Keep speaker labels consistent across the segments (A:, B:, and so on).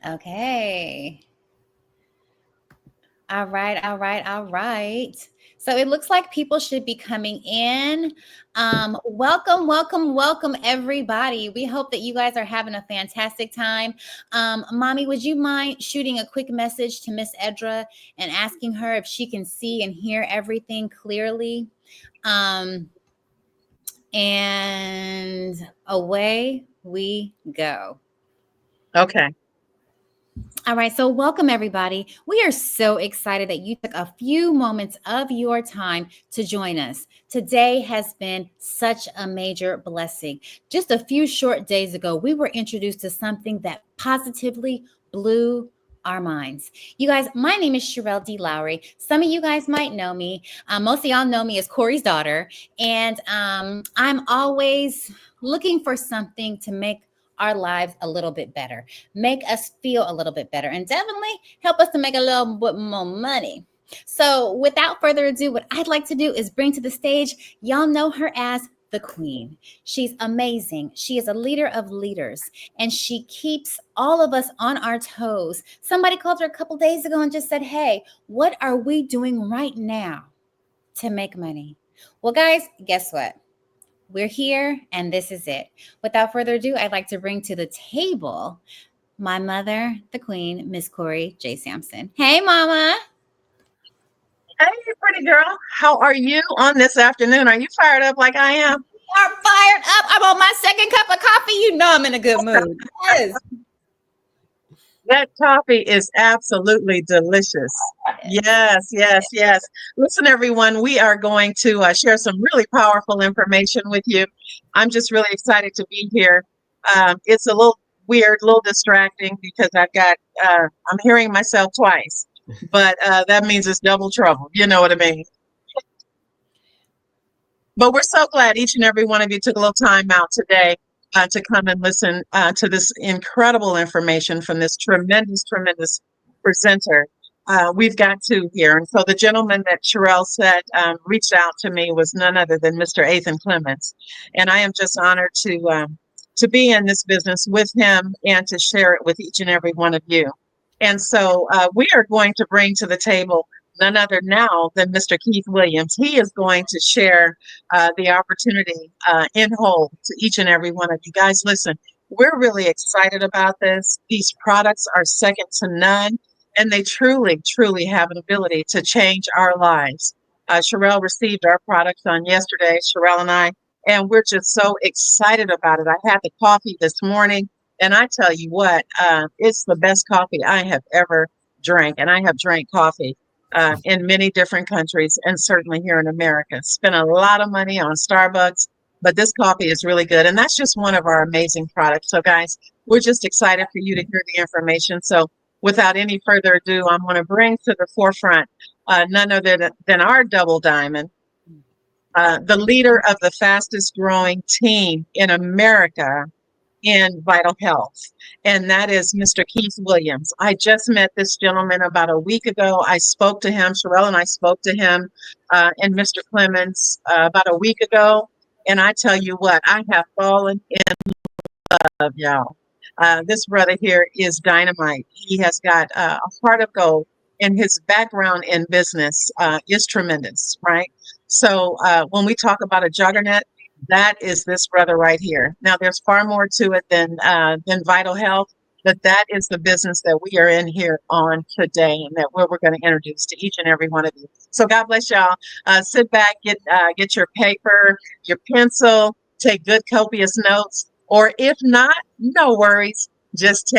A: Okay. All right, all right, all right. So it looks like people should be coming in. Welcome, welcome, welcome, everybody. We hope that you guys are having a fantastic time. Mommy, would you mind shooting a quick message to Miss Edra and asking her if she can see and hear everything clearly? Um, and away we go.
B: Okay.
A: All right, so welcome everybody. We are so excited that you took a few moments of your time to join us. Today has been such a major blessing. Just a few short days ago, we were introduced to something that positively blew our minds. You guys, my name is Sharelle D. Lowry. Some of you guys might know me. Most of y'all know me as Corrie's daughter. And I'm always looking for something to make our lives a little bit better, make us feel a little bit better, and definitely help us to make a little bit more money. So, without further ado, what I'd like to do is bring to the stage, y'all know her as the Queen. She's amazing. She is a leader of leaders, and she keeps all of us on our toes. Somebody called her a couple days ago and just said, "Hey, what are we doing right now to make money?" Well, guys, guess what? We're here, and this is it. Without further ado, I'd like to bring to the table my mother, the Queen, Miss Corrie J. Sampson. Hey, Mama.
B: Hey, pretty girl. How are you on this afternoon? Are you fired up like I am?
A: Are fired up. I'm on my second cup of coffee. You know I'm in a good mood. Yes.
B: That coffee is absolutely delicious. Yes, yes, yes. Listen, everyone, we are going to share some really powerful information with you. I'm just really excited to be here. It's a little weird, a little distracting because I'm hearing myself twice, but that means it's double trouble. You know what I mean? But we're so glad each and every one of you took a little time out today to come and listen to this incredible information from this tremendous, tremendous presenter. We've got two here. And so the gentleman that Sharelle said reached out to me was none other than Mr. Ethan Clements. And I am just honored to be in this business with him and to share it with each and every one of you. And so we are going to bring to the table none other now than Mr. Keith Williams. He is going to share the opportunity in whole to each and every one of you guys. Listen, we're really excited about this. These products are second to none, and they truly, truly have an ability to change our lives. Sharelle received our products on yesterday, Sharelle and I, and we're just so excited about it. I had the coffee this morning, and I tell you what, it's the best coffee I have ever drank, and I have drank coffee in many different countries and certainly here in America. Spent a lot of money on Starbucks, but this coffee is really good. And that's just one of our amazing products. So, guys, we're just excited for you to hear the information. So, without any further ado, I'm going to bring to the forefront none other than our double diamond, the leader of the fastest growing team in America in vital health, and that is Mr. Keith Williams. I just met this gentleman about a week ago. I spoke to him, Sharelle and I spoke to him and Mr. Clemens about a week ago, and I tell you what, I have fallen in love, y'all. This brother here is dynamite. He has got a heart of gold, and his background in business is tremendous, right? So when we talk about a juggernaut, that is this brother right here. Now, there's far more to it than vital health, but that is the business that we are in here on today, and that we're going to introduce to each and every one of you. So God bless y'all. Sit back, get your paper, your pencil, take good copious notes. Or if not, no worries. Just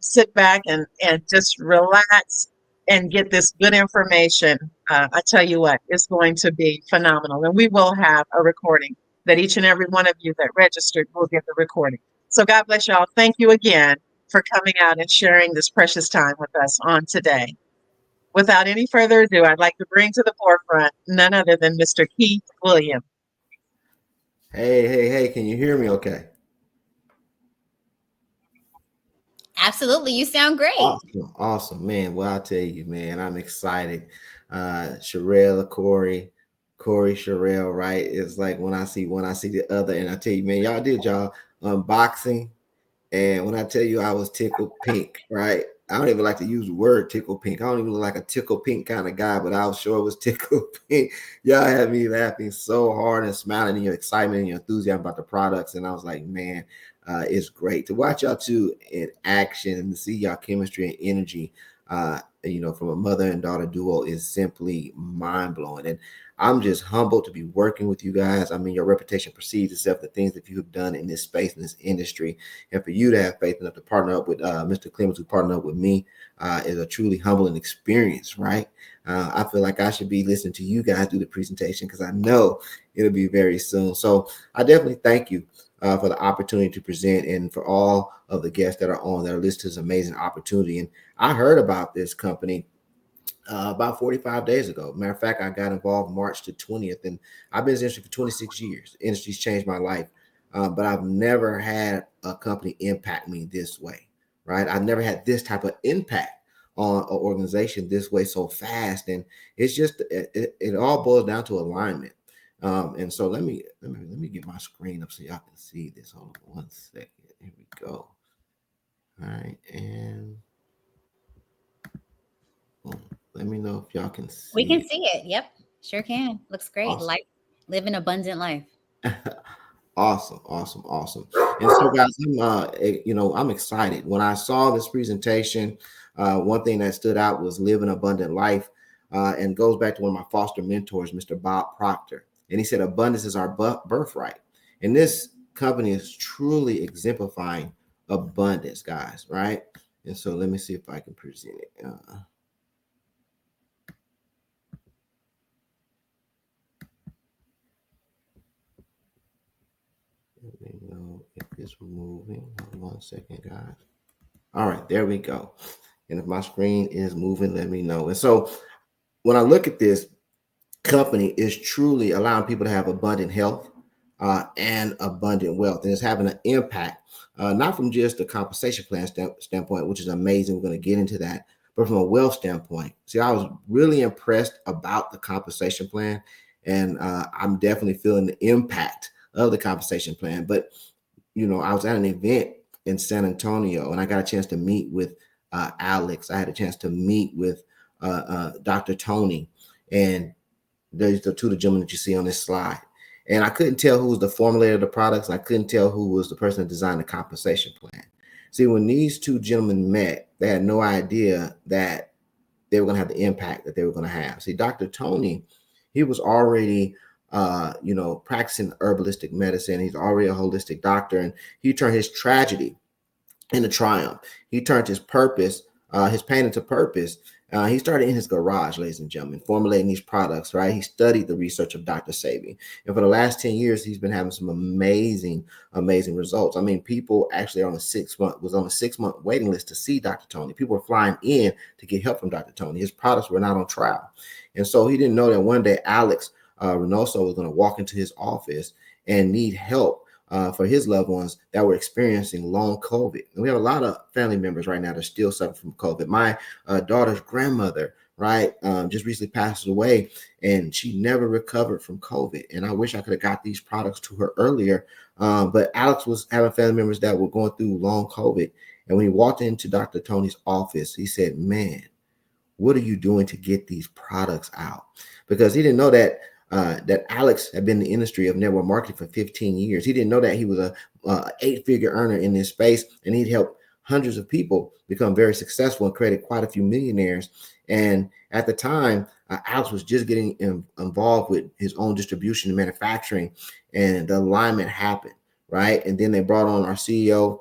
B: sit back and just relax and get this good information. I tell you what, it's going to be phenomenal. And we will have a recording that each and every one of you that registered will get the recording. So God bless y'all. Thank you again for coming out and sharing this precious time with us on today. Without any further ado, I'd like to bring to the forefront none other than Mr. Keith Williams.
C: Hey, can you hear me okay?
A: Absolutely. You sound great.
C: Awesome, man. Well, I'll tell you, man, I'm excited. Sharelle, Corrie Sharelle, right? It's like when I see the other, and I tell you, man, y'all did y'all unboxing And when I tell you I was tickled pink, right? I don't even like to use the word tickle pink. I don't even look like a tickle pink kind of guy, but I was sure it was tickle pink. Y'all had me laughing so hard and smiling in your excitement and your enthusiasm about the products. And I was like, man, it's great to watch y'all two in action and to see y'all chemistry and energy. From a mother and daughter duo is simply mind blowing. And I'm just humbled to be working with you guys. I mean, your reputation precedes itself, the things that you have done in this space, in this industry. And for you to have faith enough to partner up with Mr. Clemens, who partnered up with me, is a truly humbling experience, right? I feel like I should be listening to you guys do the presentation because I know it'll be very soon. So I definitely thank you for the opportunity to present, and for all of the guests that are on that are listed to this amazing opportunity. And I heard about this company about 45 days ago. Matter of fact, I got involved March the 20th, and I've been in this industry for 26 years. The industry's changed my life, but I've never had a company impact me this way, right? I've never had this type of impact on an organization this way so fast, and it's just it all boils down to alignment. And so let me get my screen up so y'all can see this. Hold on 1 second. Here we go. All right, and boom. Let me know if y'all can
A: We
C: see
A: can
C: it.
A: see it. Yep. Sure can. Looks great.
C: Awesome.
A: Life, live an abundant life.
C: Awesome, awesome, awesome. And so, guys, I'm excited. When I saw this presentation, one thing that stood out was live an abundant life, and goes back to one of my foster mentors, Mr. Bob Proctor. And he said, abundance is our birthright. And this company is truly exemplifying abundance, guys, right? And so let me see if I can present it. Let me know if it's moving. Hold on 1 second, guys. All right, there we go. And if my screen is moving, let me know. And so when I look at this company, is truly allowing people to have abundant health and abundant wealth. And it's having an impact, not from just the compensation plan standpoint, which is amazing. We're going to get into that, but from a wealth standpoint. See, I was really impressed about the compensation plan, and I'm definitely feeling the impact of the compensation plan. But, I was at an event in San Antonio, and I got a chance to meet with Alex. I had a chance to meet with Dr. Tony, and there's the two of the gentlemen that you see on this slide. And I couldn't tell who was the formulator of the products. And I couldn't tell who was the person that designed the compensation plan. See, when these two gentlemen met, they had no idea that they were going to have the impact that they were going to have. See, Dr. Tony, he was already, practicing herbalistic medicine. He's already a holistic doctor, and he turned his tragedy into triumph. He turned his purpose, his pain into purpose. He started in his garage, ladies and gentlemen, formulating these products, right? He studied the research of Dr. Sabi. And for the last 10 years, he's been having some amazing, amazing results. I mean, people actually on a 6-month waiting list to see Dr. Tony. People were flying in to get help from Dr. Tony. His products were not on trial. And so he didn't know that one day Alex Reynoso was going to walk into his office and need help for his loved ones that were experiencing long COVID. And we have a lot of family members right now that are still suffering from COVID. My daughter's grandmother, right, just recently passed away, and she never recovered from COVID. And I wish I could have got these products to her earlier. But Alex was having family members that were going through long COVID. And when he walked into Dr. Tony's office, he said, man, what are you doing to get these products out? Because he didn't know that Alex had been in the industry of network marketing for 15 years. He didn't know that he was a 8-figure earner in this space, and he'd helped hundreds of people become very successful and created quite a few millionaires. And at the time, Alex was just getting involved with his own distribution and manufacturing, and the alignment happened, right? And then they brought on our CEO,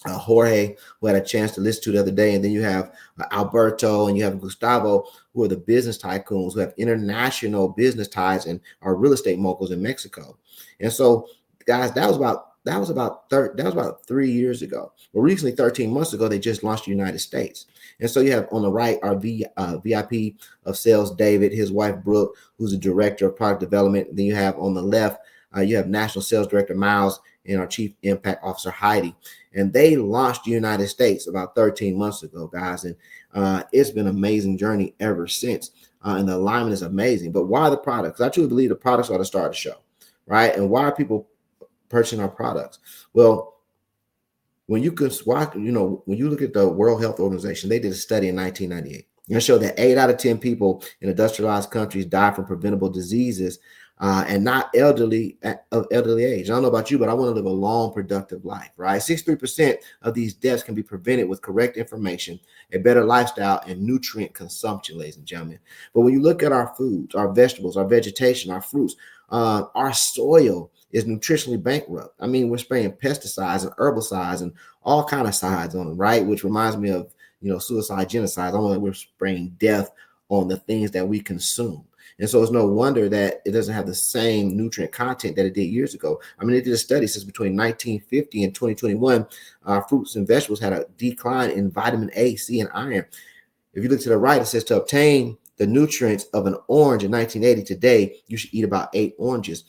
C: Jorge, who had a chance to listen to the other day. And then you have Alberto and you have Gustavo, who are the business tycoons who have international business ties and are real estate moguls in Mexico. And so, guys, that was about 3 years ago. Well, recently, 13 months ago, they just launched the United States. And so you have on the right our VIP of sales, David, his wife, Brooke, who's the director of product development. And then you have on the left, you have national sales director, Miles, and our chief impact officer, Heidi. And they launched the United States about 13 months ago, guys. And it's been an amazing journey ever since. And the alignment is amazing. But why the products? I truly believe the products are the star of the show, right? And why are people purchasing our products? Well, when you can watch, when you look at the World Health Organization, they did a study in 1998. And it showed that 8 out of 10 people in industrialized countries die from preventable diseases, and not of elderly age. I don't know about you, but I want to live a long, productive life, right? 63% of these deaths can be prevented with correct information, a better lifestyle, and nutrient consumption, ladies and gentlemen. But when you look at our foods, our vegetables, our vegetation, our fruits, our soil is nutritionally bankrupt. I mean, we're spraying pesticides and herbicides and all kind of sides on them, right? Which reminds me of, suicide, genocide. We're spraying death on the things that we consume. And so it's no wonder that it doesn't have the same nutrient content that it did years ago. I mean, they did a study since between 1950 and 2021, fruits and vegetables had a decline in vitamin A, C, and iron. If you look to the right, it says to obtain the nutrients of an orange in 1980, today, you should eat about 8 oranges.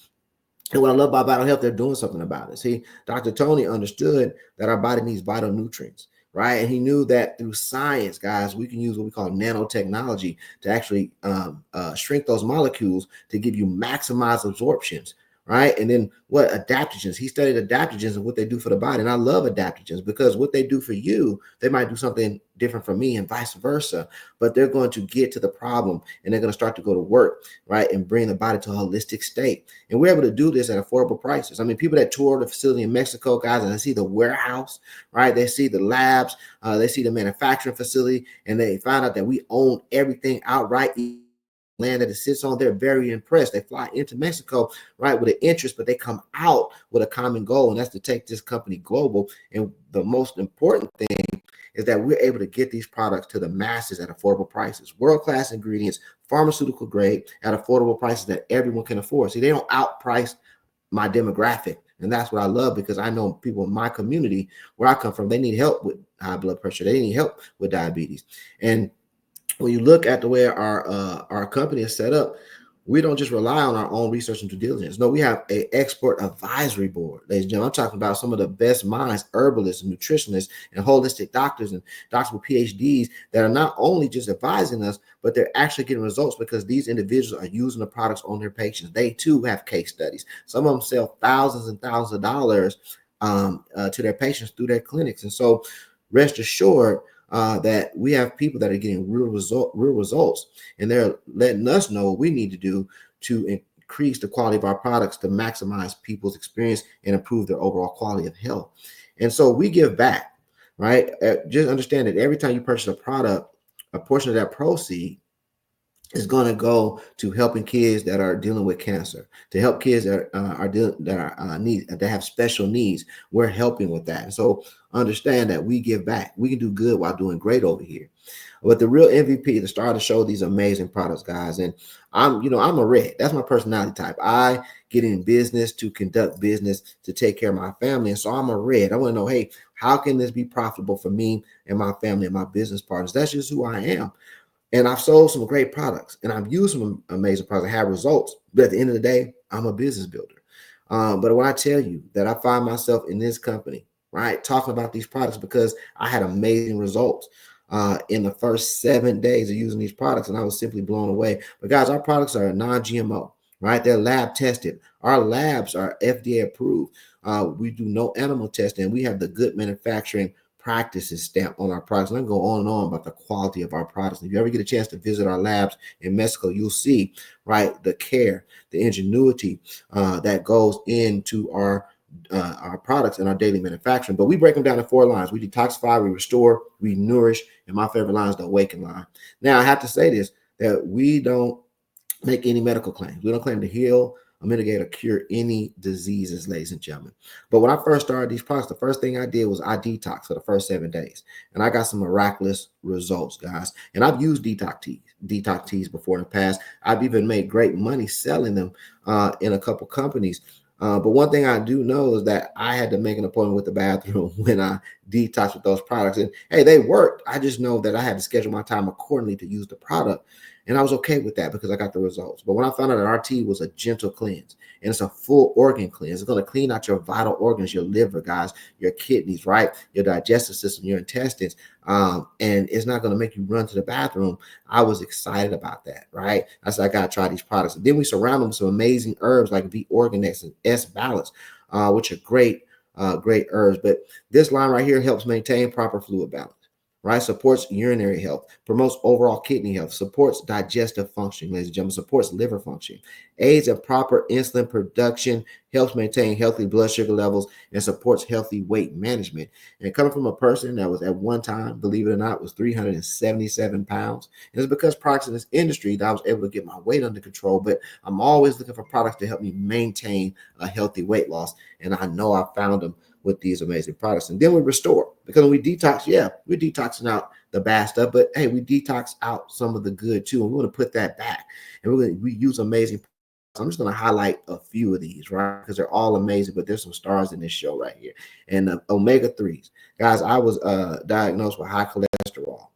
C: And what I love about Vital Health, they're doing something about it. See, Dr. Tony understood that our body needs vital nutrients, right? And he knew that through science, guys, we can use what we call nanotechnology to actually shrink those molecules to give you maximized absorptions, right? And then what adaptogens? He studied adaptogens and what they do for the body. And I love adaptogens because what they do for you, they might do something different for me and vice versa, but they're going to get to the problem and they're going to start to go to work, right? And bring the body to a holistic state. And we're able to do this at affordable prices. I mean, people that tour the facility in Mexico, guys, and they see the warehouse, right? They see the labs, they see the manufacturing facility, and they find out that we own everything outright. Land that it sits on, they're very impressed. They fly into Mexico, right, with an interest, but they come out with a common goal, and that's to take this company global. And the most important thing is that we're able to get these products to the masses at affordable prices, world-class ingredients, pharmaceutical grade at affordable prices that everyone can afford. See, they don't outprice my demographic. And that's what I love, because I know people in my community where I come from, they need help with high blood pressure. They need help with diabetes. And when you look at the way our company is set up, we don't just rely on our own research and due diligence. No, we have an expert advisory board, ladies and gentlemen. I'm talking about some of the best minds, herbalists and nutritionists and holistic doctors and doctors with PhDs that are not only just advising us, but they're actually getting results because these individuals are using the products on their patients. They too have case studies. Some of them sell thousands and thousands of dollars to their patients through their clinics. And so rest assured, that we have people that are getting real results, and they're letting us know what we need to do to increase the quality of our products to maximize people's experience and improve their overall quality of health. And so we give back, right? Just understand that every time you purchase a product, a portion of that proceed is going to go to helping kids that are dealing with cancer, to help kids that that have special needs. We're helping with that. And so understand that we give back. We can do good while doing great over here. But the real MVP, the star of the show, these amazing products, guys. And I'm a red. That's my personality type. I get in business to conduct business, to take care of my family. And so I'm a red. I want to know, hey, how can this be profitable for me and my family and my business partners? That's just who I am. And I've sold some great products and I've used some amazing products. I have results. But at the end of the day, I'm a business builder. But when I tell you that I find myself in this company, right, talking about these products because I had amazing results in the first 7 days of using these products, and I was simply blown away. But guys, our products are non-GMO, right? They're lab tested. Our labs are FDA approved. We do no animal testing. We have the good manufacturing practices stamp on our products. And I can go on and on about the quality of our products. If you ever get a chance to visit our labs in Mexico, you'll see, right, the care, the ingenuity that goes into our products and our daily manufacturing. But we break them down in 4 lines. We detoxify, we restore, we nourish, and my favorite line is the awaken line. Now, I have to say this, that we don't make any medical claims. We don't claim to heal, mitigate, or cure any diseases, ladies and gentlemen. But when I first started these products, the first thing I did was I detoxed for the first 7 days. And I got some miraculous results, guys. And I've used detox teas before in the past. I've even made great money selling them in a couple companies. But one thing I do know is that I had to make an appointment with the bathroom when I detoxed with those products. And hey, they worked. I just know that I had to schedule my time accordingly to use the product. And I was okay with that because I got the results. But when I found out that our tea was a gentle cleanse and it's a full organ cleanse, it's going to clean out your vital organs, your liver, guys, your kidneys, right? Your digestive system, your intestines. And it's not going to make you run to the bathroom. I was excited about that, right? I said, I got to try these products. And then we surround them with some amazing herbs like V-Organix and S-Balance, which are great great herbs. But this line right here helps maintain proper fluid balance. Right, supports urinary health, promotes overall kidney health, supports digestive function, ladies and gentlemen, supports liver function, aids in proper insulin production, helps maintain healthy blood sugar levels, and supports healthy weight management. And coming from a person that was at one time, believe it or not, was 377 pounds, and it's because products in this industry that I was able to get my weight under control. But I'm always looking for products to help me maintain a healthy weight loss, and I know I found them with these amazing products. And then we restore, because when we detox, yeah, we're detoxing out the bad stuff, but hey, we detox out some of the good too, and we want to put that back. And we use amazing. So I'm just going to highlight a few of these, right? Because they're all amazing, but there's some stars in this show right here. And omega-3s, guys, I was diagnosed with high cholesterol.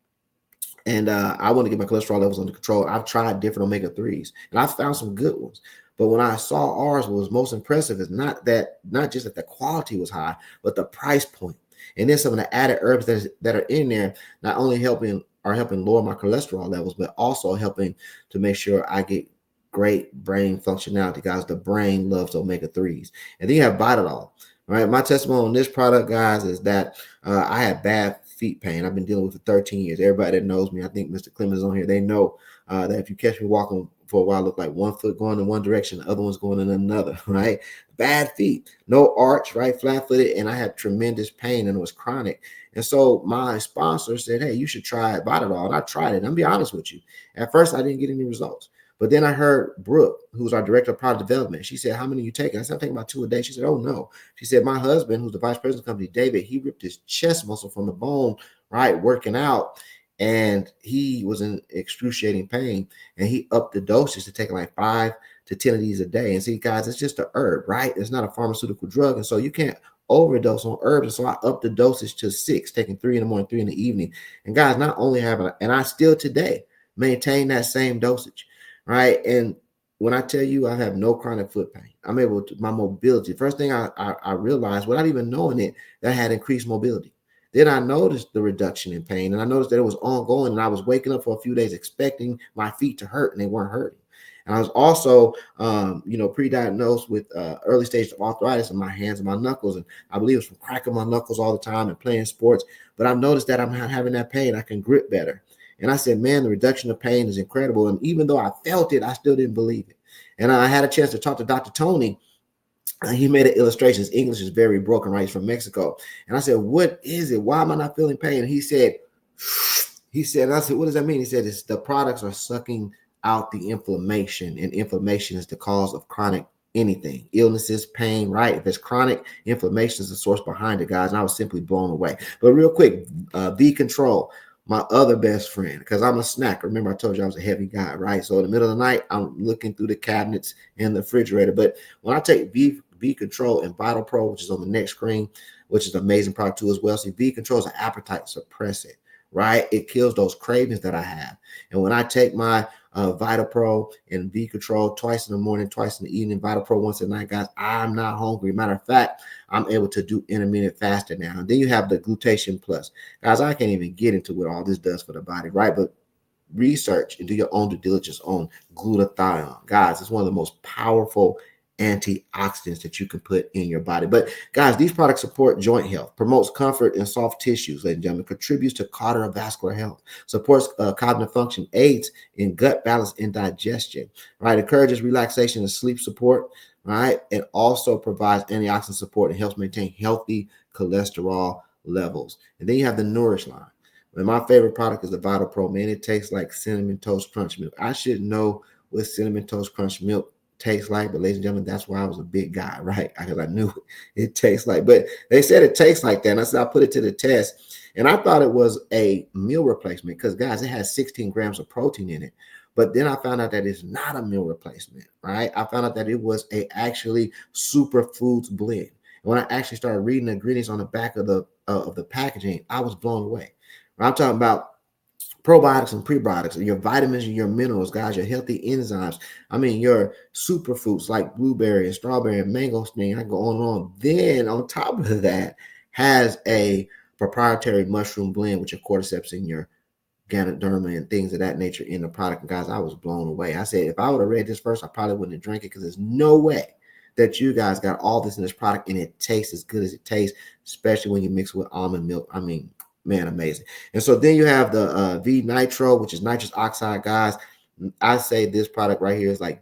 C: And I want to get my cholesterol levels under control. I've tried different omega-3s, and I found some good ones. But when I saw ours, what was most impressive is not just that the quality was high, but the price point. And then some of the added herbs that are in there, not only helping lower my cholesterol levels, but also helping to make sure I get great brain functionality, guys. The brain loves omega-3s. And then you have Vitadol. All right, my testimony on this product, guys, is that I had bad feet pain. I've been dealing with it for 13 years. Everybody that knows me, I think Mr. Clemens is on here, they know that if you catch me walking for a while, I look like one foot going in one direction, the other one's going in another, right? Bad feet, no arch, right? Flat-footed, and I had tremendous pain, and it was chronic. And so my sponsor said, hey, you should try Vitadol. And I tried it. And I'll be honest with you. At first, I didn't get any results. But then I heard Brooke, who's our director of product development. She said, how many are you taking? I said, I'm taking about 2 a day. She said, oh, no. She said, my husband, who's the vice president of the company, David, he ripped his chest muscle from the bone, right, working out. And he was in excruciating pain. And he upped the dosage to take like 5 to 10 of these a day. And see, guys, it's just a herb, right? It's not a pharmaceutical drug. And so you can't overdose on herbs. And so I upped the dosage to 6, taking 3 in the morning, 3 in the evening. And guys, not only and I still today maintain that same dosage. Right. And when I tell you I have no chronic foot pain, I'm able to, my mobility. First thing I realized, without even knowing it, that I had increased mobility. Then I noticed the reduction in pain, and I noticed that it was ongoing. And I was waking up for a few days expecting my feet to hurt, and they weren't hurting. And I was also, pre-diagnosed with early stage of arthritis in my hands and my knuckles. And I believe it's from cracking my knuckles all the time and playing sports. But I've noticed that I'm not having that pain. I can grip better. And I said, man, the reduction of pain is incredible. And even though I felt it, I still didn't believe it. And I had a chance to talk to Dr. Tony. He made an illustration. His English is very broken, right? He's from Mexico. And I said, what is it? Why am I not feeling pain? And he said, and I said, what does that mean? He said, the products are sucking out the inflammation, and inflammation is the cause of chronic anything, illnesses, pain, right? If it's chronic, inflammation is the source behind it, guys. And I was simply blown away. But real quick, V-Control, my other best friend, because I'm a snacker. Remember, I told you I was a heavy guy, right? So in the middle of the night, I'm looking through the cabinets in the refrigerator. But when I take V-Control and Vital Pro, which is on the next screen, which is an amazing product too as well. See, V-Control is an appetite suppressant, right? It kills those cravings that I have. And when I take my Vital Pro and V-Control twice in the morning, twice in the evening, Vital Pro once at night, guys, I'm not hungry. Matter of fact, I'm able to do intermittent fasting now. And then you have the Glutation Plus. Guys, I can't even get into what all this does for the body, right? But research and do your own due diligence on glutathione. Guys, it's one of the most powerful antioxidants that you can put in your body. But guys, these products support joint health, promotes comfort in soft tissues, ladies and gentlemen, contributes to cardiovascular health, supports cognitive function, aids in gut balance and digestion, right? Encourages relaxation and sleep support, right? It also provides antioxidant support and helps maintain healthy cholesterol levels. And then you have the Nourish line. And my favorite product is the Vital Pro, man. It tastes like Cinnamon Toast Crunch milk. I should know what Cinnamon Toast Crunch milk tastes like, but ladies and gentlemen, that's why I was a big guy, right? Because I knew it tastes like, but they said it tastes like that. And I said, I put it to the test, and I thought it was a meal replacement because, guys, it has 16 grams of protein in it. But then I found out that it's not a meal replacement, right? I found out that it was a actually superfoods blend. And when I actually started reading the ingredients on the back of the packaging, I was blown away. I'm talking about probiotics and prebiotics, your vitamins and your minerals, guys, your healthy enzymes. I mean, your superfoods like blueberry and strawberry and mangosteen. I go on and on. Then on top of that, has a proprietary mushroom blend with your cordyceps and your Ganoderma and things of that nature in the product. And guys, I was blown away. I said, if I would have read this first, I probably wouldn't have drank it because there's no way that you guys got all this in this product and it tastes as good as it tastes, especially when you mix it with almond milk. I mean, man, amazing. And so then you have the V Nitro, which is nitrous oxide, guys. I say this product right here is like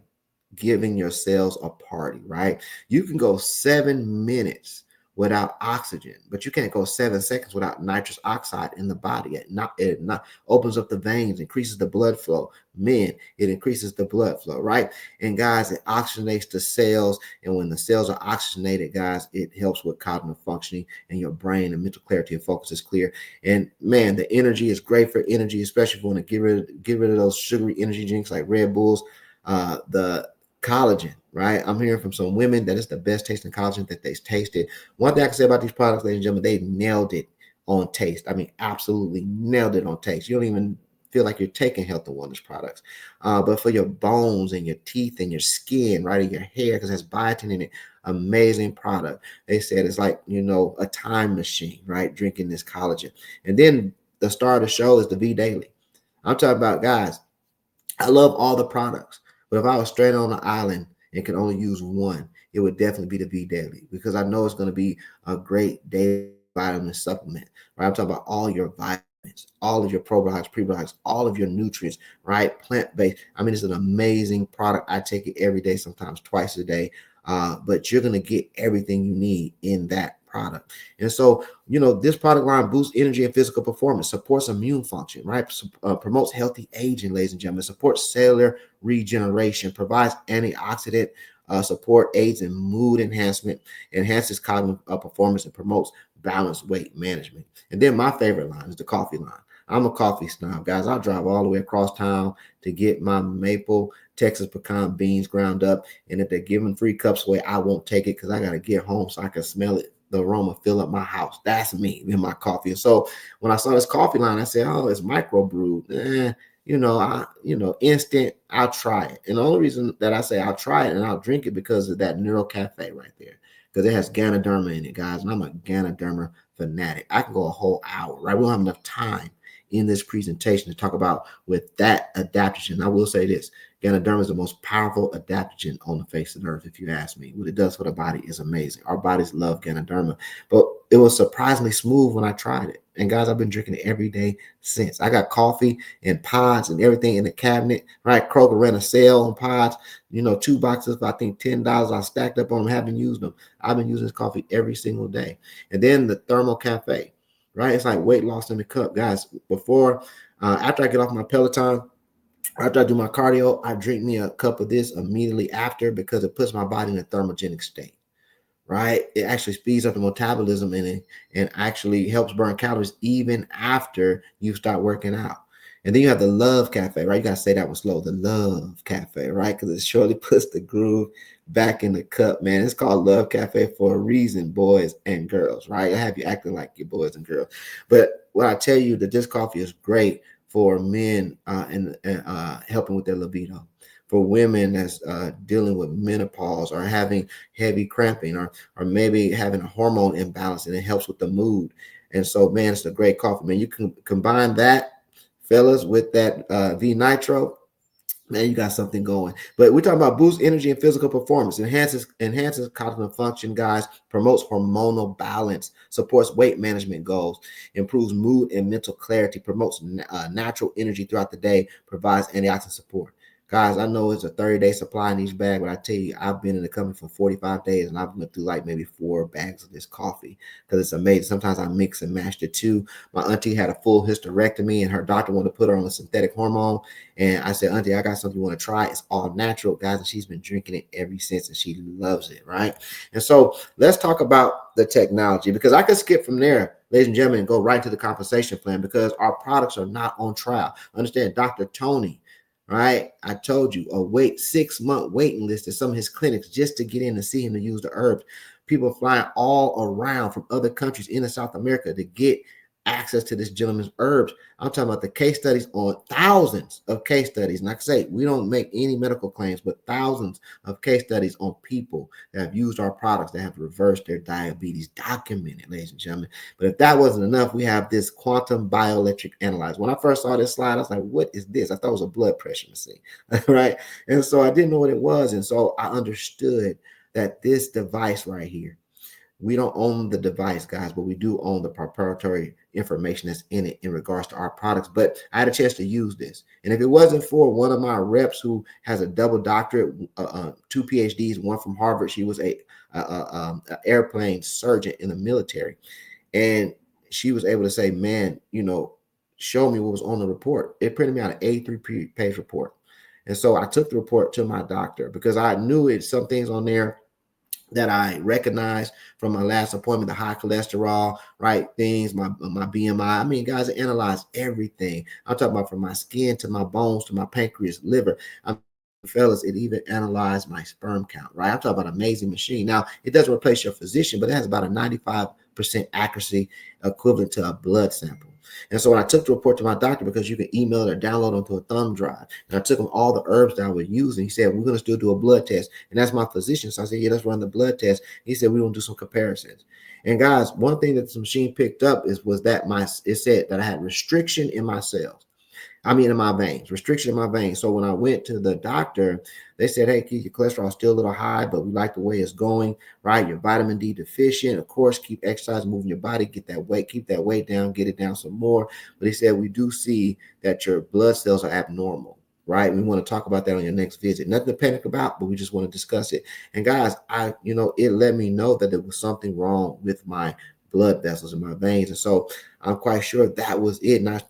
C: giving your cells a party, right? You can go 7 minutes without oxygen, but you can't go 7 seconds without nitrous oxide in the body. It opens up the veins, increases the blood flow. Men, it increases the blood flow, right? And guys, it oxygenates the cells. And when the cells are oxygenated, guys, it helps with cognitive functioning and your brain and mental clarity and focus is clear. And man, the energy is great for energy, especially if you want to get rid of those sugary energy drinks like Red Bulls. The collagen, right? I'm hearing from some women that it's the best tasting collagen that they've tasted. One thing I can say about these products, ladies and gentlemen, they nailed it on taste. I mean, absolutely nailed it on taste. You don't even feel like you're taking health and wellness products. But for your bones and your teeth and your skin, right, and your hair, because it has biotin in it, amazing product. They said it's like, a time machine, right? Drinking this collagen. And then the star of the show is the V Daily. I'm talking about, guys, I love all the products, but if I was straight on the island and could only use one, it would definitely be the V Daily, because I know it's going to be a great daily vitamin supplement, right? I'm talking about all your vitamins, all of your probiotics, prebiotics, all of your nutrients, right? Plant-based. I mean, it's an amazing product. I take it every day, sometimes twice a day, but you're going to get everything you need in that product. And so, this product line boosts energy and physical performance, supports immune function, right? Promotes healthy aging, ladies and gentlemen, supports cellular regeneration, provides antioxidant support, aids in mood enhancement, enhances cognitive performance, and promotes balanced weight management. And then my favorite line is the coffee line. I'm a coffee snob, guys. I'll drive all the way across town to get my maple Texas pecan beans ground up. And if they're giving free cups away, I won't take it because I got to get home so I can smell it, the aroma fill up my house. That's me in my coffee. And so when I saw this coffee line, I said, oh, it's microbrewed. Instant, I'll try it. And the only reason that I say I'll try it and I'll drink it because of that Neuro Cafe right there, because it has Ganoderma in it, guys. And I'm a Ganoderma fanatic. I can go a whole hour, right? We don't have enough time in this presentation to talk about with that adaptogen. I will say this: Ganoderma is the most powerful adaptogen on the face of the earth, if you ask me. What it does for the body is amazing. Our bodies love Ganoderma, but it was surprisingly smooth when I tried it. And guys, I've been drinking it every day since. I got coffee and pods and everything in the cabinet, right? Kroger ran a sale on pods, 2 boxes for I think $10. I stacked up on them, haven't used them. I've been using this coffee every single day. And then the Thermal Cafe, right? It's like weight loss in the cup, guys. After I get off my Peloton, after I do my cardio, I drink me a cup of this immediately after, because it puts my body in a thermogenic state, right? It actually speeds up the metabolism in it and actually helps burn calories even after you start working out. And then you have the Love Cafe, right? You got to say that one slow, the Love Cafe, right? Because it surely puts the groove back in the cup, man. It's called Love Cafe for a reason, boys and girls, right? I have you acting like your boys and girls. But what I tell you, that this coffee is great for men and helping with their libido. For women that's dealing with menopause or having heavy cramping or maybe having a hormone imbalance, and it helps with the mood. And so, man, it's a great coffee, man. You can combine that, fellas, with that V Nitro, man, you got something going. But we're talking about boost energy and physical performance, enhances cognitive function, guys, promotes hormonal balance, supports weight management goals, improves mood and mental clarity, promotes natural energy throughout the day, provides antioxidant support. Guys, I know it's a 30-day supply in each bag, but I tell you, I've been in the company for 45 days, and I've went through like maybe 4 bags of this coffee because it's amazing. Sometimes I mix and match the two. My auntie had a full hysterectomy, and her doctor wanted to put her on a synthetic hormone. And I said, auntie, I got something you want to try. It's all natural, guys, and she's been drinking it ever since, and she loves it, right? And so let's talk about the technology, because I could skip from there, ladies and gentlemen, and go right to the compensation plan, because our products are not on trial. Understand, Dr. Tony, right? I told you, a 6-month waiting list at some of his clinics just to get in and see him to use the herbs. People flying all around from other countries into South America to get access to this gentleman's herbs. I'm talking about the case studies, on thousands of case studies. And like I say, we don't make any medical claims, but thousands of case studies on people that have used our products that have reversed their diabetes, documented, ladies and gentlemen. But if that wasn't enough, we have this quantum bioelectric analyzer. When I first saw this slide, I was like, what is this? I thought it was a blood pressure machine, right? And so I didn't know what it was. And so I understood that this device right here, we don't own the device, guys, but we do own the proprietary information that's in it in regards to our products. But I had a chance to use this. And if it wasn't for one of my reps who has a double doctorate, 2 PhDs, one from Harvard, she was a airplane surgeon in the military. And she was able to say, man, show me what was on the report. It printed me out an 83-page report. And so I took the report to my doctor because I knew it's some things on there that I recognized from my last appointment, the high cholesterol, right? Things, my BMI. I mean, guys, I analyze everything. I'm talking about from my skin to my bones to my pancreas, liver. Fellas, it even analyzed my sperm count, right? I'm talking about an amazing machine. Now, it doesn't replace your physician, but it has about a 95% accuracy equivalent to a blood sample. And so when I took the report to my doctor, because you can email it or download onto a thumb drive, and I took him all the herbs that I was using, he said, we're going to still do a blood test. And that's my physician. So I said, yeah, let's run the blood test. He said, we're going to do some comparisons. And guys, one thing that the machine picked up was that it said that I had restriction in my cells. In my veins, restriction in my veins. So when I went to the doctor, they said, hey, Keith, your cholesterol is still a little high, but we like the way it's going, right? You're vitamin D deficient. Of course, keep exercise, moving your body, keep that weight down, get it down some more. But he said, we do see that your blood cells are abnormal, right? We want to talk about that on your next visit. Nothing to panic about, but we just want to discuss it. And guys, it let me know that there was something wrong with my blood vessels in my veins. And so I'm quite sure that was it. And I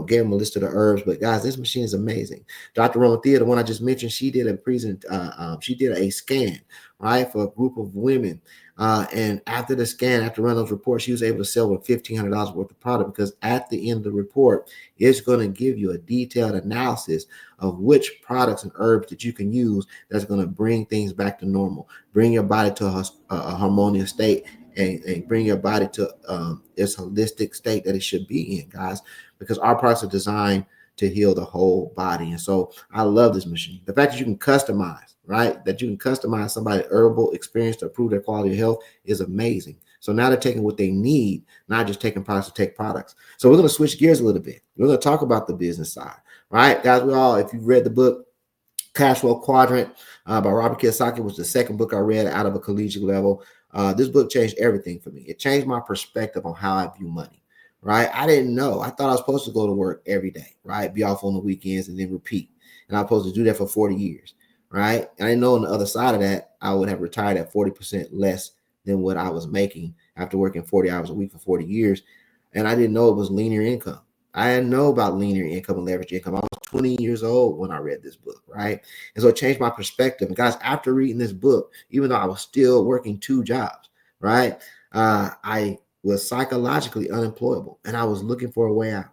C: gave him a list of the herbs. But guys, this machine is amazing. Dr. Romathea, the one I just mentioned, she did a scan, right, for a group of women. And after the scan, after running those reports, she was able to sell over $1,500 worth of product, because at the end of the report, it's going to give you a detailed analysis of which products and herbs that you can use that's going to bring things back to normal, bring your body to a harmonious state, and bring your body to its holistic state that it should be in, guys, because our products are designed to heal the whole body. And so I love this machine. The fact that you can customize, right, that you can customize somebody's herbal experience to improve their quality of health is amazing. So now they're taking what they need, not just taking products to take products. So we're going to switch gears a little bit. We're going to talk about the business side, right? Guys, if you've read the book, Cash Flow Quadrant by Robert Kiyosaki, was the second book I read out of a collegiate level. This book changed everything for me. It changed my perspective on how I view money, right? I didn't know. I thought I was supposed to go to work every day, right? Be off on the weekends and then repeat. And I was supposed to do that for 40 years, right? And I didn't know on the other side of that, I would have retired at 40% less than what I was making after working 40 hours a week for 40 years. And I didn't know it was linear income. I didn't know about linear income and leverage income. I was 20 years old when I read this book, right? And so it changed my perspective. And guys, after reading this book, even though I was still working 2 jobs, right, I was psychologically unemployable, and I was looking for a way out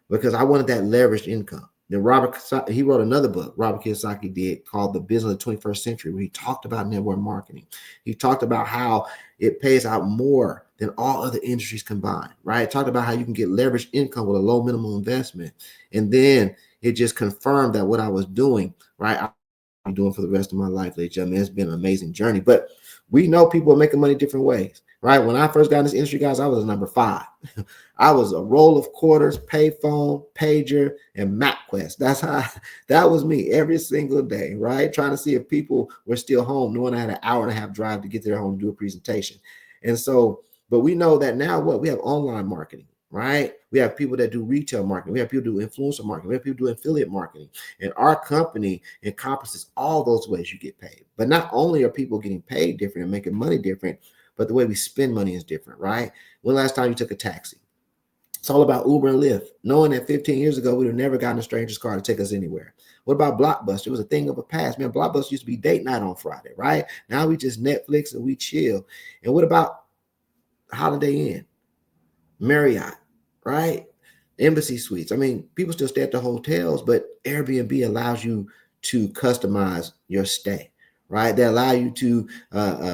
C: because I wanted that leveraged income. Then he wrote another book, Robert Kiyosaki did, called The Business of the 21st Century, where he talked about network marketing. He talked about how it pays out more than all other industries combined, right? Talked about how you can get leveraged income with a low minimal investment. And then it just confirmed that what I was doing, right, I'm doing for the rest of my life, ladies and gentlemen. It's been an amazing journey. But we know people are making money different ways, right? When I first got in this industry, guys, I was a number 5. I was a roll of quarters, payphone, pager, and MapQuest. That was me every single day, right? Trying to see if people were still home, knowing I had an hour and a half drive to get to their home to do a presentation. And so, but we know that now we have online marketing, right? We have people that do retail marketing. We have people do influencer marketing. We have people do affiliate marketing. And our company encompasses all those ways you get paid. But not only are people getting paid different and making money different, but the way we spend money is different, right? When last time you took a taxi? It's all about Uber and Lyft, knowing that 15 years ago, we would have never gotten a stranger's car to take us anywhere. What about Blockbuster? It was a thing of the past. Man, Blockbuster used to be date night on Friday, right? Now we just Netflix and we chill. And what about Holiday Inn, Marriott, right? Embassy suites. I mean, people still stay at the hotels, but Airbnb allows you to customize your stay, right? They allow you to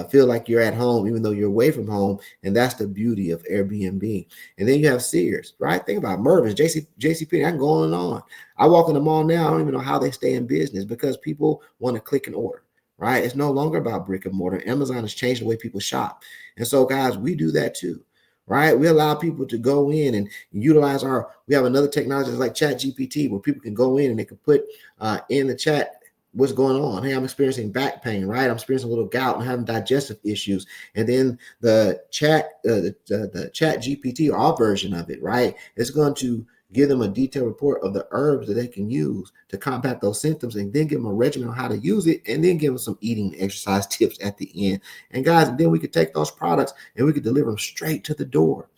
C: feel like you're at home, even though you're away from home. And that's the beauty of Airbnb. And then you have Sears, right? Think about Mervyn's, JCPenney. I can go on and on. I walk in the mall now. I don't even know how they stay in business because people want to click and order, right? It's no longer about brick and mortar. Amazon has changed the way people shop. And so, guys, we do that too, right? We allow people to go in and utilize we have another technology like Chat GPT, where people can go in and they can put in the chat what's going on. Hey, I'm experiencing back pain, right? I'm experiencing a little gout and having digestive issues. And then the chat GPT, or our version of it, right, is going to give them a detailed report of the herbs that they can use to combat those symptoms, and then give them a regimen on how to use it, and then give them some eating exercise tips at the end. And guys, then we could take those products and we could deliver them straight to the door,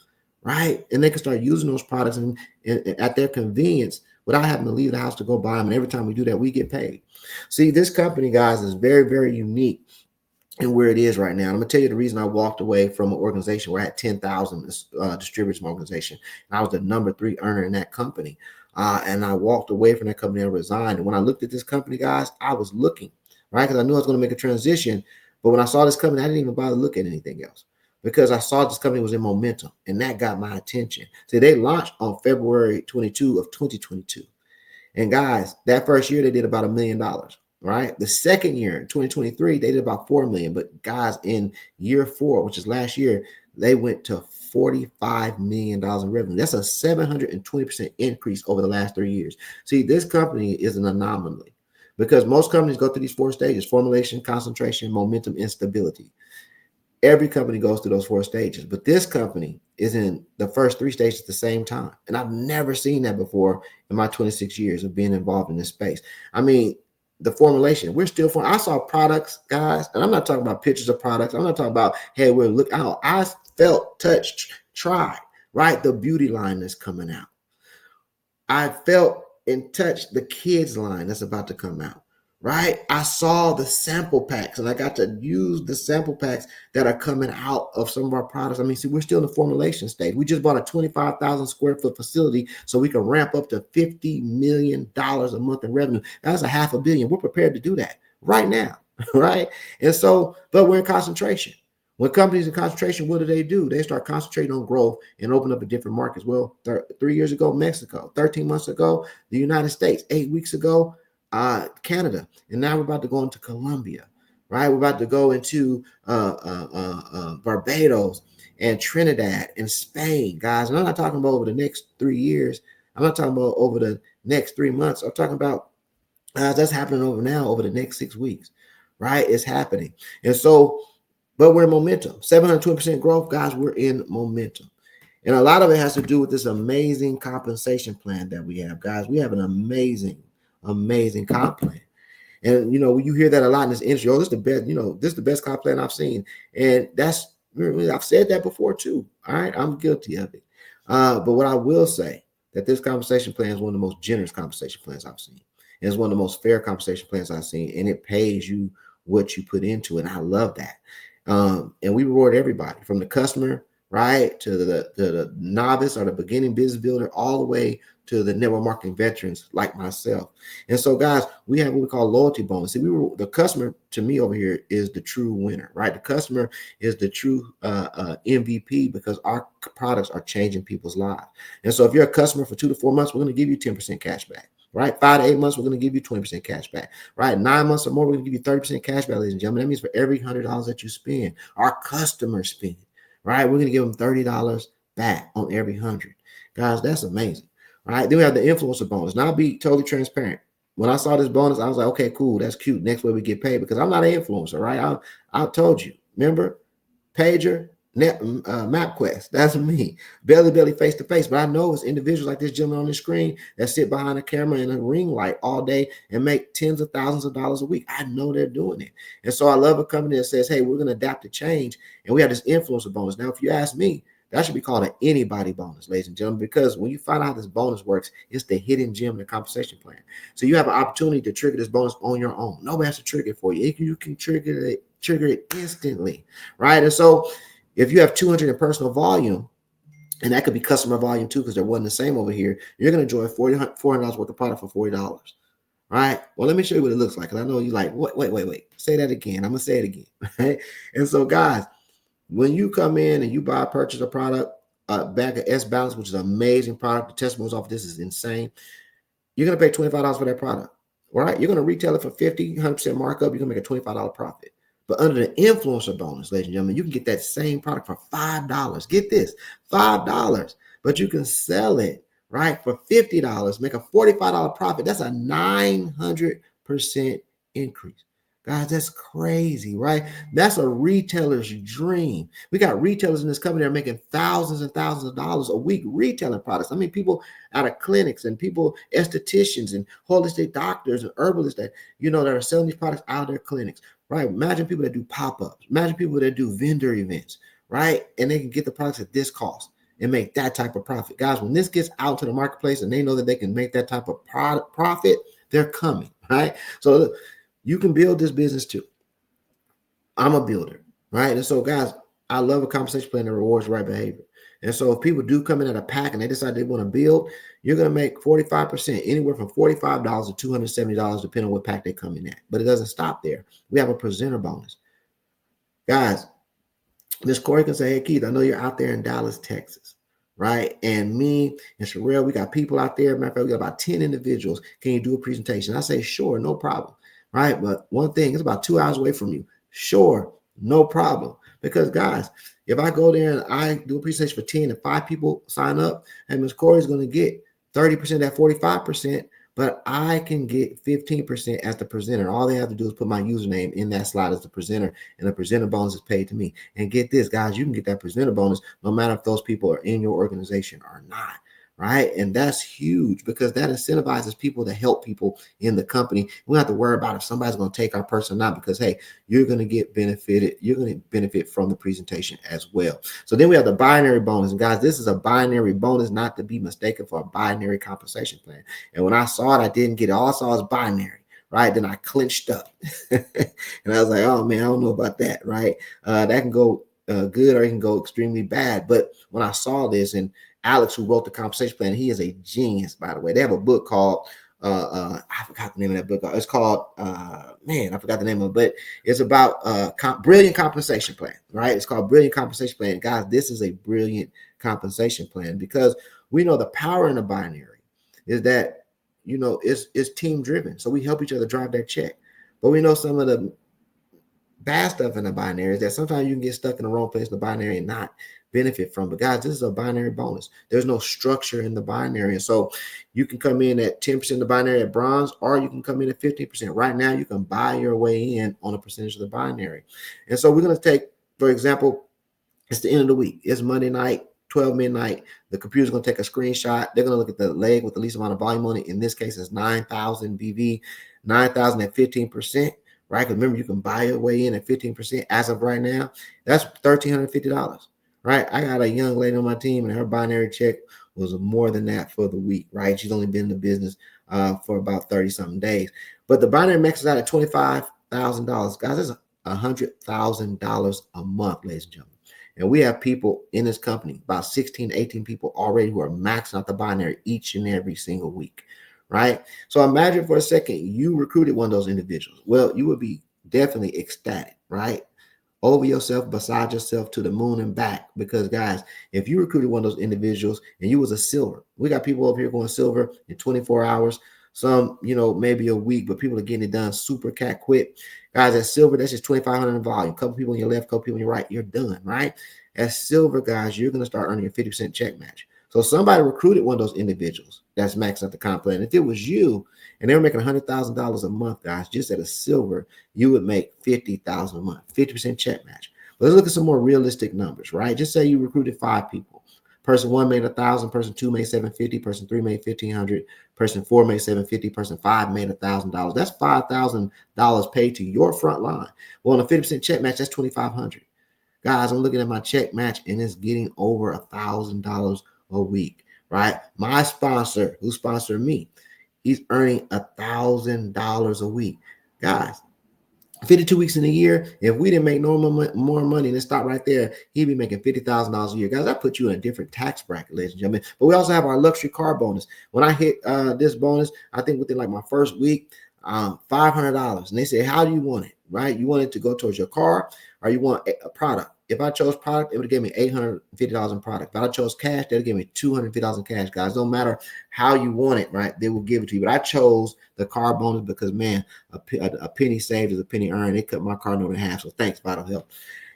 C: right? And they can start using those products and at their convenience without having to leave the house to go buy them. And every time we do that, we get paid. See, this company, guys, is very, very unique in where it is right now. I'm going to tell you the reason I walked away from an organization where I had 10,000 distributors in my organization. And I was the number 3 earner in that company. And I walked away from that company and resigned. And when I looked at this company, guys, I was looking, right? Because I knew I was going to make a transition. But when I saw this company, I didn't even bother to look at anything else, because I saw this company was in momentum, and that got my attention. See, they launched on February 22 of 2022. And guys, that first year they did about $1 million, right? The second year, in 2023, they did about $4 million. But guys, in year 4, which is last year, they went to $45 million in revenue. That's a 720% increase over the last 3 years. See, this company is an anomaly, because most companies go through these 4 stages: formulation, concentration, momentum, and stability. Every company goes through those 4 stages, but this company is in the first 3 stages at the same time. And I've never seen that before in my 26 years of being involved in this space. I mean, the formulation, we're still I saw products, guys, and I'm not talking about pictures of products. I'm not talking about, hey, we're look out. I felt, touched, tried, right? The beauty line that's coming out. I felt and touched the kids line that's about to come out, right? I saw the sample packs, and I got to use the sample packs that are coming out of some of our products. I mean, see, we're still in the formulation stage. We just bought a 25,000 square foot facility so we can ramp up to $50 million a month in revenue. That's $500 million. We're prepared to do that right now, right? And so, but we're in concentration. When companies in concentration, what do? They start concentrating on growth and open up in different markets. Well, 3 years ago, Mexico; 13 months ago, the United States; 8 weeks ago, Canada, and now we're about to go into Colombia, right? We're about to go into Barbados and Trinidad and Spain, guys. And I'm not talking about over the next 3 years. I'm not talking about over the next 3 months. I'm talking about that's happening over the next 6 weeks, right? It's happening. And so, but we're in momentum. 720% growth, guys. We're in momentum. And a lot of it has to do with this amazing compensation plan that we have, guys. We have an amazing comp plan. And, you know, you hear that a lot in this industry. Oh, this is the best, this is the best comp plan I've seen. And I've said that before too. All right. I'm guilty of it. But what I will say, that this compensation plan is one of the most generous compensation plans I've seen. And it's one of the most fair compensation plans I've seen. And it pays you what you put into it. And I love that. And we reward everybody, from the customer, right, to the novice or the beginning business builder, all the way to the network marketing veterans like myself. And so, guys, we have what we call loyalty bonus. See, the customer, to me over here, is the true winner, right? The customer is the true MVP, because our products are changing people's lives. And so if you're a customer for 2 to 4 months, we're going to give you 10% cash back. Right? 5 to 8 months, we're going to give you 20% cash back. Right? 9 months or more, we're going to give you 30% cash back, ladies and gentlemen. That means for every $100 that you spend, our customers spend, right, we're going to give them $30 back on every 100. Guys, that's amazing. Right? Then we have the influencer bonus. Now, I'll be totally transparent. When I saw this bonus, I was like, okay, cool. That's cute. Next way we get paid, because I'm not an influencer, right? I told you. Remember? Pager, MapQuest. That's me. Belly, face to face. But I know it's individuals like this gentleman on the screen that sit behind a camera and a ring light all day and make tens of thousands of dollars a week. I know they're doing it. And so I love a company that says, hey, we're going to adapt to change. And we have this influencer bonus. Now, if you ask me, that should be called an anybody bonus, ladies and gentlemen, because when you find out how this bonus works, it's the hidden gem in the compensation plan. So you have an opportunity to trigger this bonus on your own. Nobody has to trigger it for you. You can trigger it instantly, right? And so if you have 200 in personal volume, and that could be customer volume too, because they're one the same over here, you're going to enjoy $400 worth of product for $40. Right? Well, let me show you what it looks like, because I know you're like, wait. Say that again. I'm going to say it again. Right? And so, guys, when you come in and you purchase a product, a bag of S Balance, which is an amazing product, the testimonials off this is insane, you're going to pay $25 for that product. Right? You're going to retail it for 100% markup. You're going to make a $25 profit. But under the influencer bonus, ladies and gentlemen, you can get that same product for $5. Get this, $5. But you can sell it, right, for $50, make a $45 profit. That's a 900% increase. Guys, that's crazy, right? That's a retailer's dream. We got retailers in this company that are making thousands and thousands of dollars a week retailing products. I mean, people out of clinics and people, estheticians and holistic doctors and herbalists that, that are selling these products out of their clinics, right? Imagine people that do pop-ups. Imagine people that do vendor events, right? And they can get the products at this cost and make that type of profit. Guys, when this gets out to the marketplace and they know that they can make that type of profit, they're coming, right? So you can build this business too. I'm a builder, right? And so, guys, I love a compensation plan that rewards right behavior. And so if people do come in at a pack and they decide they want to build, you're going to make 45%, anywhere from $45 to $270, depending on what pack they come in at. But it doesn't stop there. We have a presenter bonus. Guys, Miss Corrie can say, hey, Keith, I know you're out there in Dallas, Texas, right? And me and Sharelle, we got people out there. Matter of fact, we got about 10 individuals. Can you do a presentation? I say, sure, no problem, right? But one thing, it's about 2 hours away from you. Sure, no problem. Because, guys, if I go there and I do a presentation for 10 and 5 people sign up, and Miss Corrie's going to get 30% at 45%, but I can get 15% as the presenter. All they have to do is put my username in that slot as the presenter, and the presenter bonus is paid to me. And get this, guys, you can get that presenter bonus no matter if those people are in your organization or not, right? And that's huge because that incentivizes people to help people in the company. We don't have to worry about if somebody's going to take our person or not because, hey, you're going to get benefited. You're going to benefit from the presentation as well. So then we have the binary bonus. And guys, this is a binary bonus, not to be mistaken for a binary compensation plan. And when I saw it, I didn't get it. All I saw was binary. Right. Then I clinched up and I was like, oh, man, I don't know about that. Right. That can go good or it can go extremely bad. But when I saw this, and Alex, who wrote the compensation plan, he is a genius, by the way. They have a book called, I forgot the name of that book. It's called, I forgot the name of it, but it's about brilliant compensation plan, right? It's called Brilliant Compensation Plan. Guys, this is a brilliant compensation plan because we know the power in the binary is that, it's team driven. So we help each other drive that check. But we know some of the bad stuff in the binary is that sometimes you can get stuck in the wrong place in the binary and not benefit from. But guys, this is a binary bonus. There's no structure in the binary. And so you can come in at 10% of the binary at bronze, or you can come in at 15%. Right now, you can buy your way in on a percentage of the binary. And so we're going to take, for example, it's the end of the week. It's Monday night, 12 midnight. The computer's going to take a screenshot. They're going to look at the leg with the least amount of volume on it. In this case, it's 9,000 BV, 9,000 at 15%. Right? Because remember, you can buy your way in at 15% as of right now. That's $1,350. Right? I got a young lady on my team, and her binary check was more than that for the week. Right? She's only been in the business for about 30-something days. But the binary maxes out at $25,000. Guys, that's $100,000 a month, ladies and gentlemen. And we have people in this company, about 16, 18 people already who are maxing out the binary each and every single week. Right? So imagine for a second you recruited one of those individuals. Well, you would be definitely ecstatic, right? Over yourself, beside yourself, to the moon and back. Because guys, if you recruited one of those individuals and you was a silver, we got people over here going silver in 24 hours, some, maybe a week, but people are getting it done super cat quick. Guys, at silver, that's just 2,500 in volume. Couple people on your left, couple people on your right, you're done, right? At silver, guys, you're going to start earning a 50% check match. So somebody recruited one of those individuals that's maxed out the comp plan. If it was you and they were making $100,000 a month, guys, just at a silver, you would make $50,000 a month, 50% check match. But let's look at some more realistic numbers, right? Just say you recruited 5 people. Person 1 made 1,000, person 2 made 750, person 3 made 1,500, person 4 made 750, person 5 made $1,000. That's $5,000 paid to your front line. Well, on a 50% check match, that's $2,500. Guys, I'm looking at my check match and it's getting over $1,000 a week, right? My sponsor, who sponsored me, he's earning $1,000 a week. Guys, 52 weeks in a year, if we didn't make no more money and it stopped right there, he'd be making $50,000 a year. Guys, that put you in a different tax bracket, ladies and gentlemen. But we also have our luxury car bonus. When I hit this bonus, I think within like my first week, $500. And they say, how do you want it, right? You want it to go towards your car, or you want a product? If I chose product, it would give me $850 in product. If I chose cash, they'd give me $250 in cash, guys. No matter how you want it, right? They will give it to you. But I chose the car bonus because, man, a penny saved is a penny earned. They cut my car note in half. So thanks, Vital Health.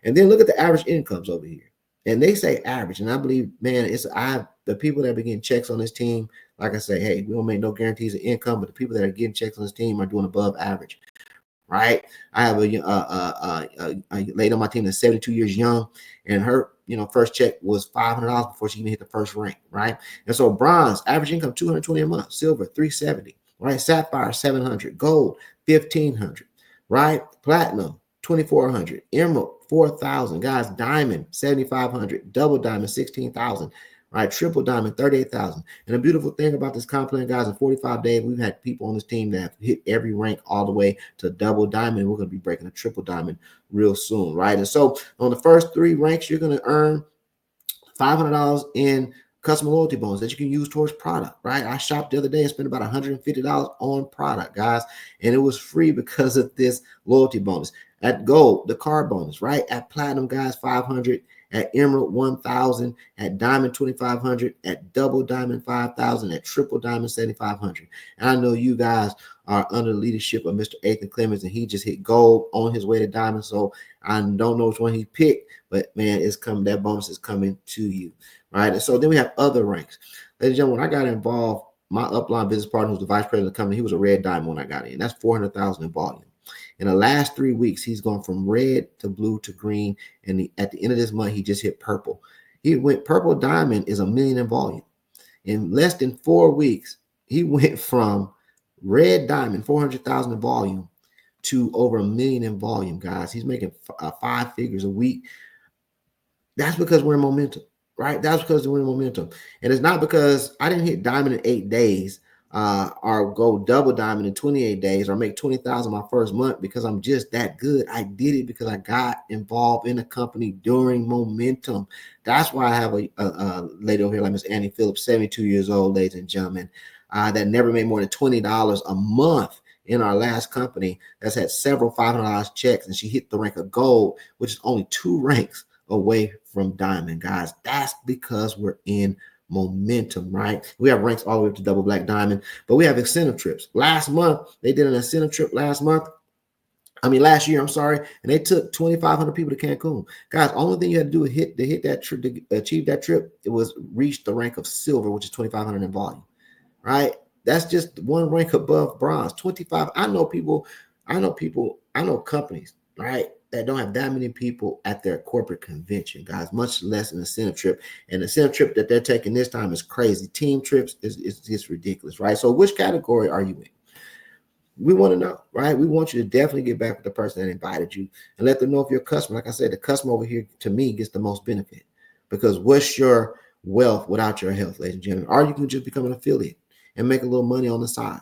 C: And then look at the average incomes over here. And they say average. And I believe, man, the people that are getting checks on this team, like I say, hey, we don't make no guarantees of income, but the people that are getting checks on this team are doing above average. right? I have a lady on my team that's 72 years young, and her first check was $500 before she even hit the first rank, right? And so bronze, average income 220 a month, silver 370, right? Sapphire 700, gold 1,500, right? Platinum 2,400, emerald 4,000, guys. Diamond 7,500, double diamond 16,000. Right, triple diamond, 38,000. And the beautiful thing about this comp plan, guys, in 45 days, we've had people on this team that have hit every rank all the way to double diamond. We're going to be breaking a triple diamond real soon, right? And so on the first 3 ranks, you're going to earn $500 in customer loyalty bonus that you can use towards product, right? I shopped the other day and spent about $150 on product, guys, and it was free because of this loyalty bonus. At gold, the card bonus, right? At platinum, guys, 500. At emerald, 1,000. At diamond, 2,500. At double diamond, 5,000. At triple diamond, 7,500. And I know you guys are under the leadership of Mr. Ethan Clemens, and he just hit gold on his way to diamond. So I don't know which one he picked, but man, it's coming. That bonus is coming to you, right? And so then we have other ranks. Ladies and gentlemen, when I got involved, my upline business partner, who's the vice president of the company, he was a red diamond when I got in. That's 400,000 in volume. In the last 3 weeks, he's gone from red to blue to green. And at the end of this month, he just hit purple. He went purple diamond is $1 million in volume. In less than 4 weeks, he went from red diamond, 400,000 in volume, to over $1 million in volume, guys. He's making 5 figures a week. That's because we're in momentum, right? That's because we're in momentum. And it's not because I didn't hit diamond in 8 days. Or go double diamond in 28 days, or make 20,000 my first month because I'm just that good. I did it because I got involved in a company during momentum. That's why I have a lady over here like Miss Annie Phillips, 72 years old, ladies and gentlemen, that never made more than $20 a month in our last company. That's had several $500 checks, and she hit the rank of gold, which is only 2 ranks away from diamond, guys. That's because we're in momentum, right? We have ranks all the way up to double black diamond, but we have incentive trips. Last month, they did an incentive trip last year, I'm sorry, and they took 2,500 people to Cancun. Guys, only thing you had to do to hit that trip, to achieve that trip, it was reach the rank of silver, which is 2,500 in volume, right? That's just one rank above bronze. 25. I know companies, right, that don't have that many people at their corporate convention, guys, much less an incentive trip. And the incentive trip that they're taking this time is crazy. Team trips is just ridiculous, right? So which category are you in? We want to know, right? We want you to definitely get back with the person that invited you and let them know if you're a customer. Like I said, the customer over here, to me, gets the most benefit, because what's your wealth without your health, ladies and gentlemen? Or you can just become an affiliate and make a little money on the side.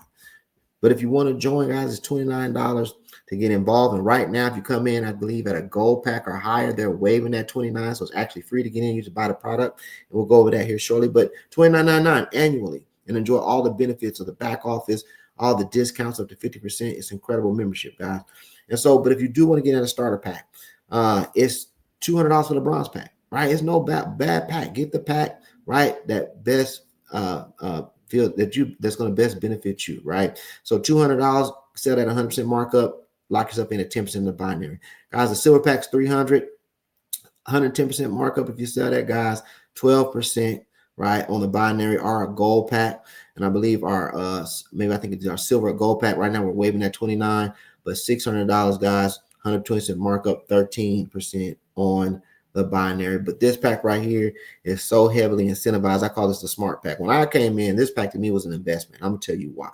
C: But if you want to join, guys, it's $29 to get involved. And right now, if you come in, I believe at a gold pack or higher, they're waiving that $29. So it's actually free to get in. You just buy the product. And we'll go over that here shortly. But $29.99 annually, and enjoy all the benefits of the back office, all the discounts up to 50%. It's incredible membership, guys. And so, but if you do want to get in a starter pack, it's $200 for the bronze pack, right? It's no bad pack. Get the pack, right? That best feel that's going to best benefit you, right? So $200, sell at 100% markup, lock yourself in at 10% of the binary. Guys, the silver pack's $300, 110% markup if you sell that, guys, 12%, right, on the binary, or a gold pack. And I believe our maybe I think it's our silver gold pack right now, we're waiving at $29, but $600, guys, 120% markup, 13% on the binary. But this pack right here is so heavily incentivized. I call this the smart pack. When I came in, this pack to me was an investment. I'm gonna tell you why,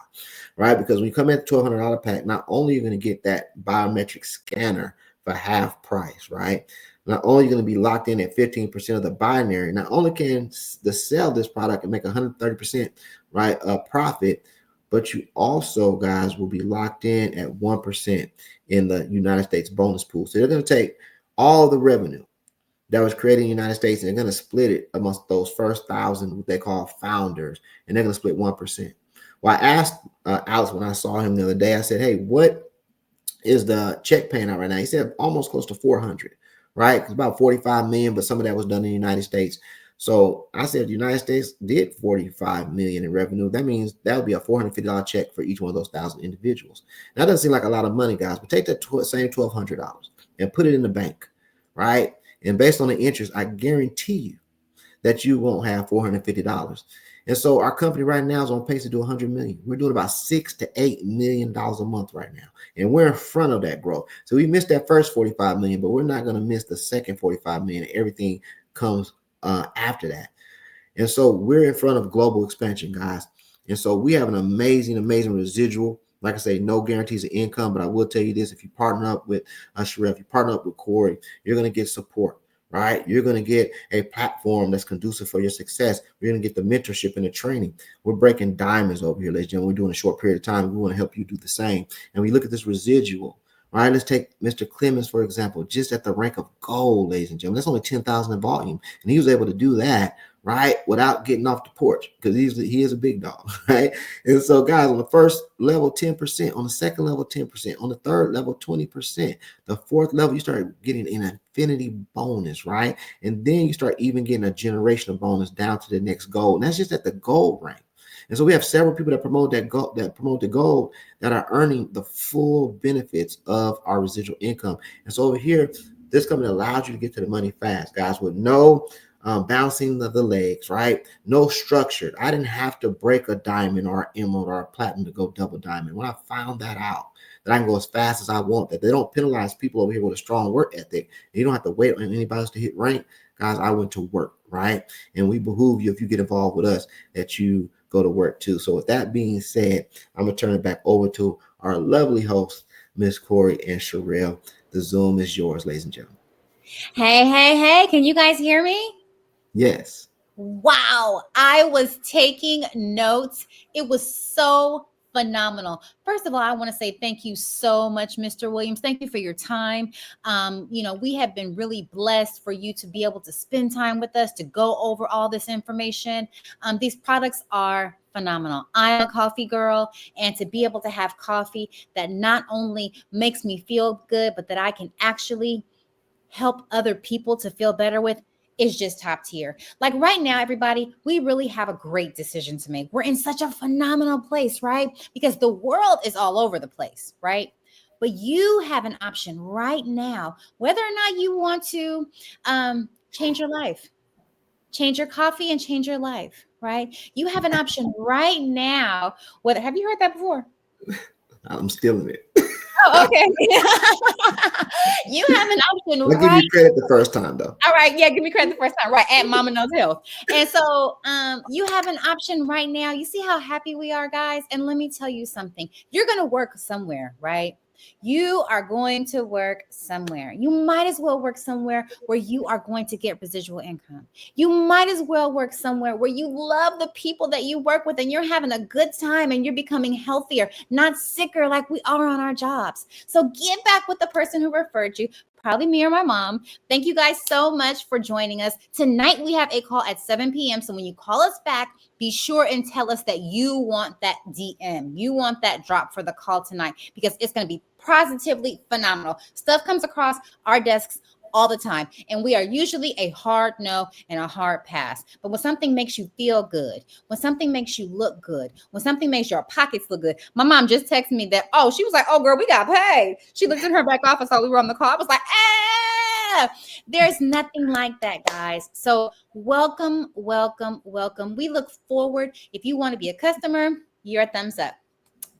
C: right? Because when you come at the $1,200 pack, not only are you going to get that biometric scanner for half price, right? Not only are you going to be locked in at 15% of the binary, not only can the sell this product and make 130%, right, profit, but you also, guys, will be locked in at 1% in the United States bonus pool. So they're going to take all the revenue that was created in the United States, and they're going to split it amongst those first 1,000, what they call founders, and they're going to split 1%. Well, I asked Alex when I saw him the other day, I said, hey, what is the check paying out right now? He said almost close to 400, right? It's about 45 million, but some of that was done in the United States. So I said the United States did 45 million in revenue. That means that would be a $450 check for each one of those 1,000 individuals. Now, that doesn't seem like a lot of money, guys, but take that same $1,200 and put it in the bank, right? And based on the interest, I guarantee you that you won't have $450. And so our company right now is on pace to do 100 million. We're doing about $6 to $8 million a month right now. And we're in front of that growth. So we missed that first 45 million, but we're not going to miss the second 45 million. Everything comes after that. And so we're in front of global expansion, guys. And so we have an amazing, amazing residual. Like I say, no guarantees of income, but I will tell you this: if you partner up with Sharelle, if you partner up with Corrie, you're going to get support, right? You're going to get a platform that's conducive for your success. You're going to get the mentorship and the training. We're breaking diamonds over here, ladies and gentlemen. We're doing a short period of time. We want to help you do the same. And we look at this residual. All right, let's take Mr. Clemens, for example, just at the rank of gold, ladies and gentlemen. That's only 10,000 in volume. And he was able to do that, right, without getting off the porch, because he is a big dog, right? And so, guys, on the first level, 10%, on the second level, 10%, on the third level, 20%, the fourth level, you start getting an infinity bonus, right? And then you start even getting a generational bonus down to the next gold. And that's just at the gold rank. And so we have several people that promote the gold that are earning the full benefits of our residual income. And so over here, this company allows you to get to the money fast, guys, with no bouncing the legs, right? No structured. I didn't have to break a diamond or an emerald or a platinum to go double diamond. When I found that out, that I can go as fast as I want, that they don't penalize people over here with a strong work ethic. You don't have to wait on anybody else to hit rank. Guys, I went to work, right? And we behoove you, if you get involved with us, that you go to work too. So with that being said, I'm going to turn it back over to our lovely hosts, Miss Corrie and Sharelle. The Zoom is yours, ladies and gentlemen.
A: Hey. Can you guys hear me?
C: Yes.
A: Wow. I was taking notes. It was so phenomenal. First of all, I want to say thank you so much, Mr. Williams. Thank you for your time. We have been really blessed for you to be able to spend time with us, to go over all this information. These products are phenomenal. I'm a coffee girl, and to be able to have coffee that not only makes me feel good, but that I can actually help other people to feel better with is just top tier. Like right now, everybody, we really have a great decision to make. We're in such a phenomenal place, right? Because the world is all over the place, right? But you have an option right now, whether or not you want to change your life, change your coffee and change your life, right? You have an option right now. Have you heard that before?
C: I'm stealing it.
A: Oh, okay. You have an option,
C: I'll
A: right?
C: give you credit the first time, though.
A: All right, yeah, give me credit the first time, right? At MamaKnowsHealth. And so, you have an option right now. You see how happy we are, guys? And let me tell you something. You're going to work somewhere, right? You are going to work somewhere. You might as well work somewhere where you are going to get residual income. You might as well work somewhere where you love the people that you work with and you're having a good time and you're becoming healthier, not sicker like we are on our jobs. So get back with the person who referred you, probably me or my mom. Thank you guys so much for joining us. Tonight we have a call at 7 p.m. So when you call us back, be sure and tell us that you want that DM. You want that drop for the call tonight, because it's going to be positively phenomenal. Stuff comes across our desks all the time, and we are usually a hard no and a hard pass. But when something makes you feel good, when something makes you look good, when something makes your pockets look good. My mom just texted me that, she was like, oh girl, we got paid. She looked in her back office while we were on the call. I was like, there's nothing like that, guys. So welcome. We look forward. If you want to be a customer, you're a thumbs up.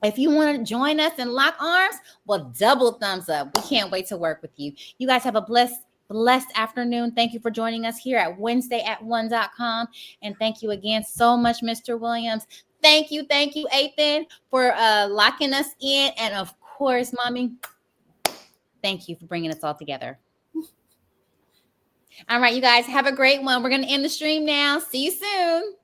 A: If you want to join us and lock arms, well, double thumbs up. We can't wait to work with you. You guys have a blessed afternoon. Thank you for joining us here at WednesdayAt1.com. And thank you again so much, Mr. Williams. Thank you, Ethan, for locking us in. And of course, Mommy, thank you for bringing us all together. All right, you guys, have a great one. We're going to end the stream now. See you soon.